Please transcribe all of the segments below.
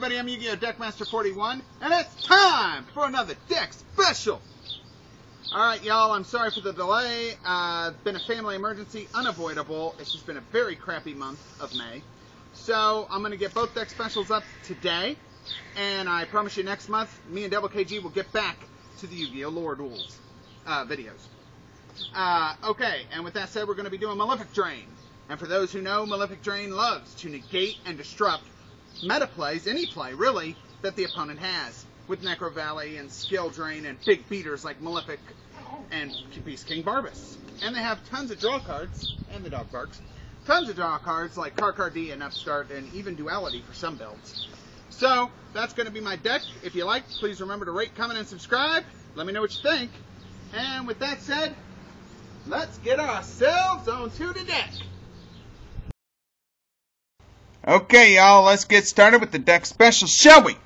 everybody, I'm Yu-Gi-Oh! Deckmaster 41, and it's time for another deck special! Alright, y'all, I'm sorry for the delay. Been a family emergency, unavoidable. It's just been a very crappy month of May. So, I'm going to get both deck specials up today, and I promise you next month, me and Double KG will get back to the Yu-Gi-Oh! Lore Duels videos. Okay, and with that said, we're going to be doing Malefic Drain. And for those who know, Malefic Drain loves to negate and disrupt meta plays, any play really, that the opponent has, with Necro Valley and Skill Drain and big beaters like Malefic and Beast King Barbas. And they have tons of draw cards, and the dog barks, tons of draw cards like Karkar-D and Upstart and even Duality for some builds. So, that's going to be my deck. If you like, please remember to rate, comment, and subscribe. Let me know what you think. And with that said, let's get ourselves onto the deck. Okay, y'all, let's get started with the deck special, shall we?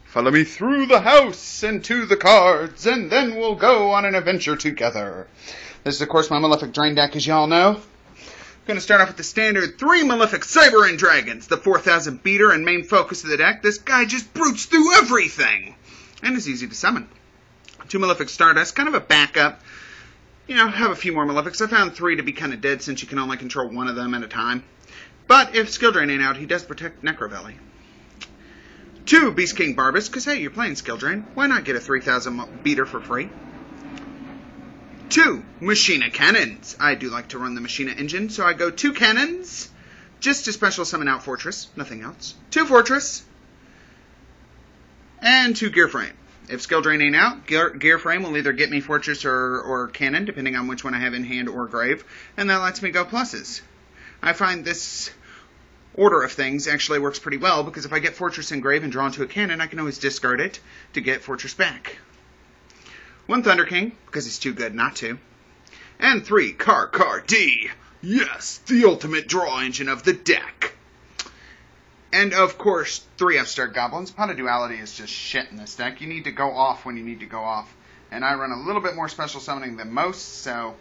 Follow me through the house and to the cards, and then we'll go on an adventure together. This is, of course, my Malefic Drain deck, as y'all know. I'm going to start off with the standard 3 Malefic Cyber End Dragons, the 4000 beater and main focus of the deck. This guy just brutes through everything, and is easy to summon. 2 Malefic Stardust, kind of a backup. You know, have a few more Malefics. I found 3 to be kind of dead since you can only control one of them at a time. But if Skill Drain ain't out, he does protect Necro Valley. 2 Beast King Barbas, because hey, you're playing Skill Drain. Why not get a 3000 beater for free? 2 Machina Cannons. I do like to run the Machina engine, so I go 2 cannons, just to special summon out Fortress, nothing else. 2 Fortress, and 2 Gear Frame. If Skill Drain ain't out, Gear Frame will either get me Fortress or Cannon, depending on which one I have in hand or grave, and that lets me go pluses. I find this order of things actually works pretty well, because if I get Fortress in grave and draw into a cannon, I can always discard it to get Fortress back. 1 Thunder King, because he's too good not to. And 3 Karkar-D. Yes, the ultimate draw engine of the deck. And of course, 3 Upstart Goblins. Pot of Duality is just shit in this deck. You need to go off when you need to go off. And I run a little bit more special summoning than most, so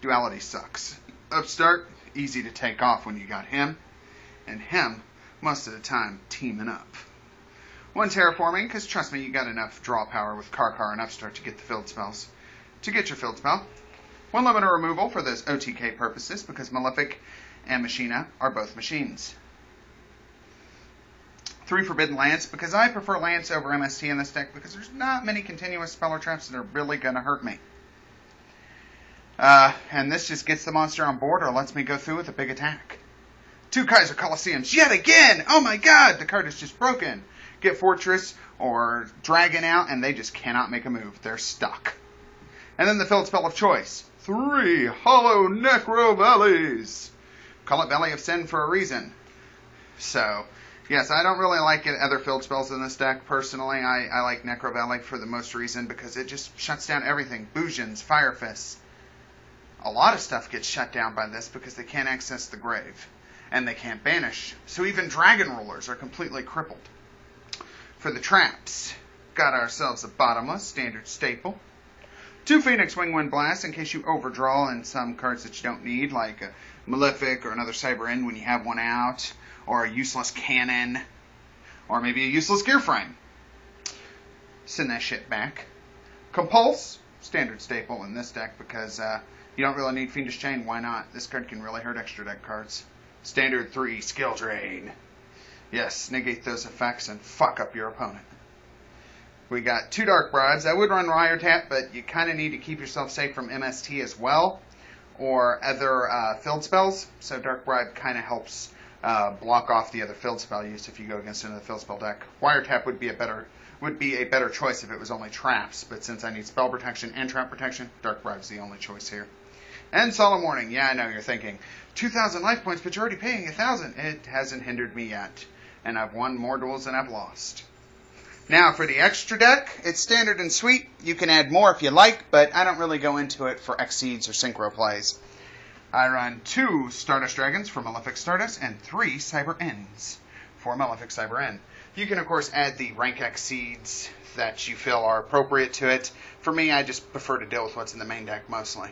Duality sucks. Upstart, easy to take off when you got him. And him, most of the time, teaming up. 1 Terraforming, because trust me, you got enough draw power with Karkar and Upstart to get the field spells. To get your field spell. 1 Limiter Removal for those OTK purposes, because Malefic and Machina are both machines. 3 Forbidden Lance, because I prefer Lance over MST in this deck, because there's not many continuous speller traps that are really going to hurt me. And this just gets the monster on board or lets me go through with a big attack. 2 Kaiser Colosseums yet again! Oh my god, the card is just broken. Get Fortress or Dragon out and they just cannot make a move. They're stuck. And then the field spell of choice. 3 Hollow Necro Valleys. Call it Valley of Sin for a reason. So, yes, I don't really like other field spells in this deck personally. I like Necro Valley for the most reason because it just shuts down everything. Bujins, Fire Fists. A lot of stuff gets shut down by this because they can't access the grave. And they can't banish. So even Dragon Rulers are completely crippled. For the traps, got ourselves a Bottomless, standard staple. 2 Phoenix Wingwind Blast in case you overdraw in some cards that you don't need, like a Malefic or another Cyber End when you have one out, or a useless Cannon, or maybe a useless Gear Frame. Send that shit back. Compulse, standard staple in this deck because you don't really need Fiendish Chain. Why not? This card can really hurt extra deck cards. Standard 3 Skill Drain. Yes, negate those effects and fuck up your opponent. We got 2 Dark Bribes. I would run Wiretap, but you kind of need to keep yourself safe from MST as well, or other field spells. So Dark Bribe kind of helps block off the other field spell use if you go against another field spell deck. Wiretap would be a better choice if it was only traps, but since I need spell protection and trap protection, Dark Bribe is the only choice here. And Solemn Warning. Yeah, I know you're thinking 2,000 life points, but you're already paying 1,000. It hasn't hindered me yet, and I've won more duels than I've lost. Now for the extra deck, it's standard and sweet. You can add more if you like, but I don't really go into it for Exceeds or Synchro plays. I run 2 Stardust Dragons for Malefic Stardust and 3 Cyber Ends for Malefic Cyber End. You can, of course, add the rank Exceeds that you feel are appropriate to it. For me, I just prefer to deal with what's in the main deck mostly.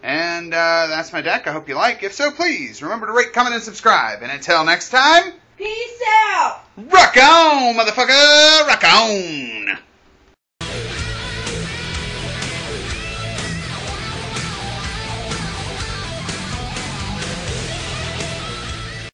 And that's my deck. I hope you like. If so, please remember to rate, comment, and subscribe. And until next time, peace out! Rock on, motherfucker! Rock on!